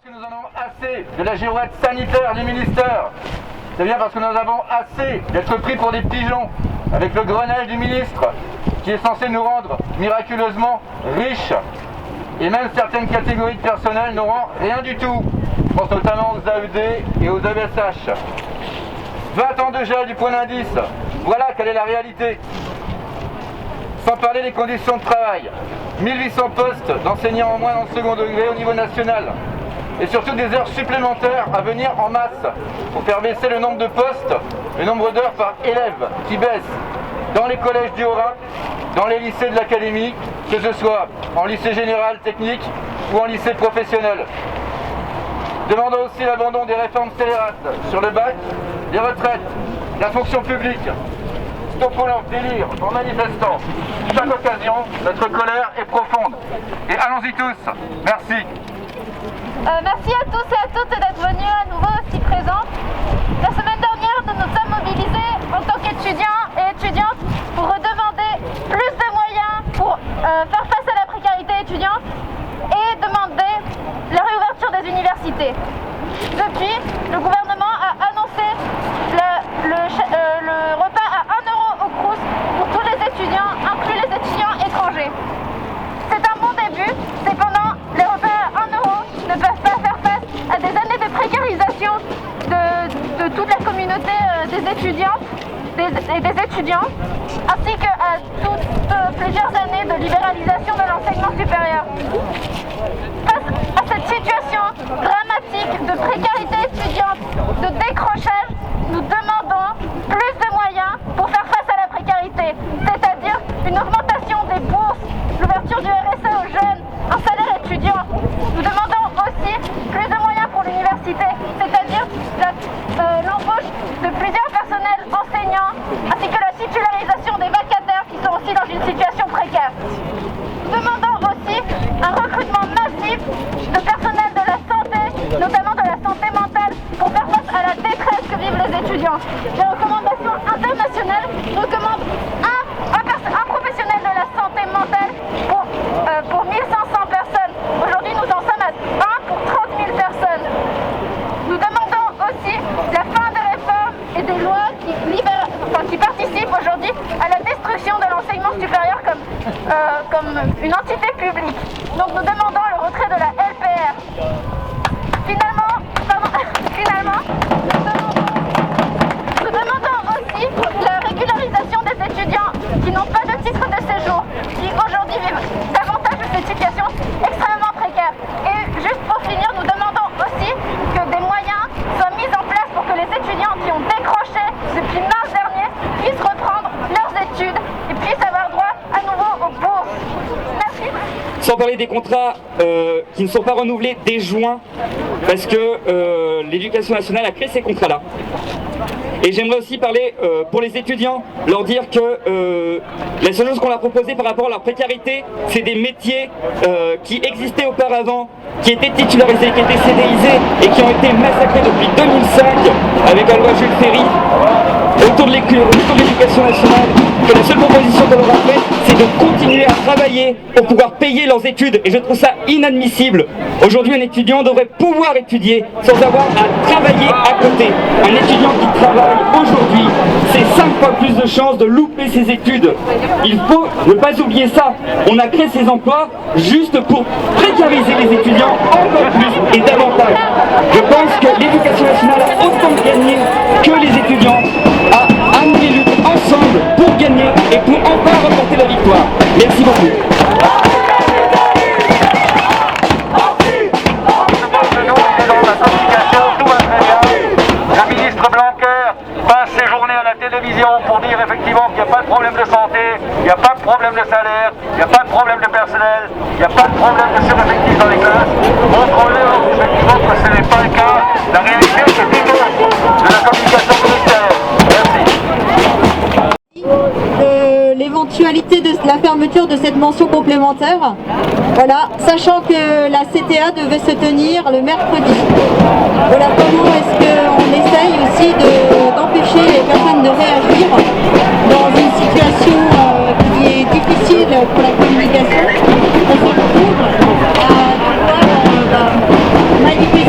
Parce que nous en avons assez de la girouette sanitaire du ministère. C'est bien parce que nous avons assez d'être pris pour des pigeons avec le Grenelle du ministre qui est censé nous rendre miraculeusement riches. Et même certaines catégories de personnel n'auront rien du tout. Je pense notamment aux AED et aux AESH. 20 ans de gel du point d'indice. Voilà quelle est la réalité. Sans parler des conditions de travail. 1800 postes d'enseignants en moins dans le second degré au niveau national. Et surtout des heures supplémentaires à venir en masse pour faire baisser le nombre de postes, le nombre d'heures par élève qui baisse dans les collèges du Haut-Rhin, dans les lycées de l'académie, que ce soit en lycée général, technique ou en lycée professionnel. Demandons aussi l'abandon des réformes scélérates sur le bac, les retraites, la fonction publique. Stoppons leur délire en manifestant. Chaque occasion, notre colère est profonde. Et allons-y tous. Merci. Merci à tous et à toutes d'être venus à nouveau aussi présents. La semaine dernière, nous nous sommes mobilisés en tant qu'étudiants et étudiantes pour demander plus de moyens pour faire face à la précarité étudiante et demander la réouverture des universités. Depuis, le gouvernement a annoncé le repas à 1 € au Crous pour tous les étudiants, inclus les étudiants étrangers. C'est un bon début, cependant les repas à 1 € ne peuvent pas faire face à des années de précarisation de toute la communauté des étudiantes et des étudiants, ainsi qu'à plusieurs années de libéralisation de l'enseignement supérieur. Face à cette situation dramatique de précarité étudiante, de décrochage, nous demandons plus de moyens pour faire face à la précarité, c'est-à-dire une augmentation des bourses, l'ouverture du RSA aux jeunes, un salaire étudiant. Nous demandons aussi plus de moyens pour l'université, c'est-à-dire l'embauche de plusieurs personnels enseignants, ainsi que la titularisation des vacataires qui sont aussi dans une situation précaire. Nous demandons aussi un recrutement massif de personnel de la santé, notamment de la santé mentale, pour faire face à la détresse que vivent les étudiants. Les recommandations internationales recommandent un professionnel de la santé mentale pour 1500 personnes. Aujourd'hui, nous en sommes à 1 pour 30 000 personnes. Nous demandons aussi la fin des réformes et des lois qui participent aujourd'hui à la destruction de l'enseignement supérieur comme une entité publique. Donc nous demandons le retrait de la LPR. Finalement, nous demandons aussi la régularisation des étudiants qui n'ont pas de titre de séjour, qui aujourd'hui vivent davantage de cette situation extrêmement précaire. Et juste pour finir, nous demandons aussi que des moyens soient mis en place pour que les étudiants qui ont décroché depuis mars dernier puissent reprendre leurs études et puissent avoir droit à nouveau aux bourses. Merci. Sans parler des contrats qui ne sont pas renouvelés dès juin, parce que l'éducation nationale a créé ces contrats-là. Et j'aimerais aussi parler pour les étudiants, leur dire que la seule chose qu'on leur proposait par rapport à leur précarité, c'est des métiers qui existaient auparavant, qui étaient titularisés, qui étaient CDIsés et qui ont été massacrés depuis 2005 avec la loi Jules Ferry autour de l'éducation nationale, que la seule proposition qu'on leur a faite, c'est de continuer à travailler pour pouvoir payer leurs études. Et je trouve ça inadmissible. Aujourd'hui, un étudiant devrait pouvoir étudier sans avoir à travailler à côté. Un étudiant qui travaille aujourd'hui, c'est 5 fois plus de chances de louper ses études. Il faut ne pas oublier ça. On a créé ces emplois juste pour précariser les étudiants encore plus et davantage. Je pense que l'éducation nationale a autant gagné que les étudiants à amener lutte ensemble pour gagner et pour enfin remporter la victoire. Merci beaucoup. Le ministre Blanquer passe ses journées à la télévision pour dire effectivement qu'il n'y a pas de problème de santé, il n'y a pas de problème de salaire, il n'y a pas de problème de personnel, il n'y a pas de problème de sureffectif dans les classes. Montrons-leur effectivement que ce n'est pas le cas. La réalité, c'est plutôt de la communication ministérielle. Merci. L'éventualité de la fermeture de cette mention complémentaire, voilà, sachant que la CTA devait se tenir le mercredi. Voilà comment est-ce qu'on essaye aussi d'empêcher les personnes de réagir dans une situation qui est difficile pour la communication. On se retrouve à devoir manifester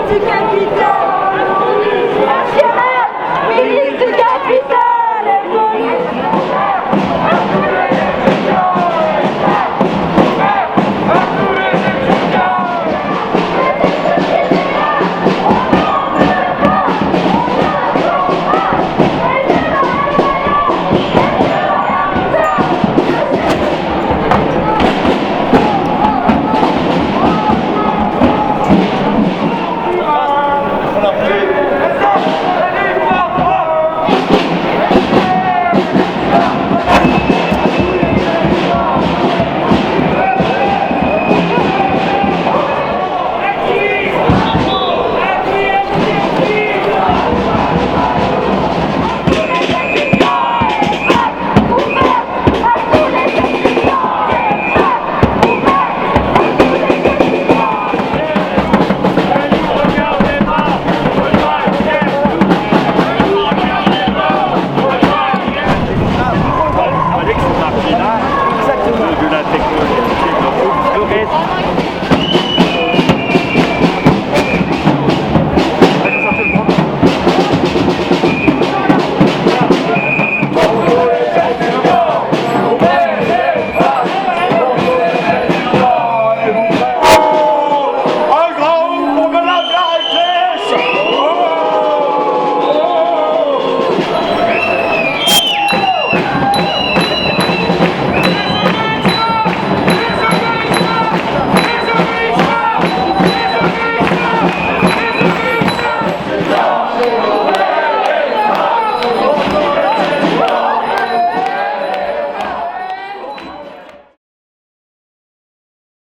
éducatif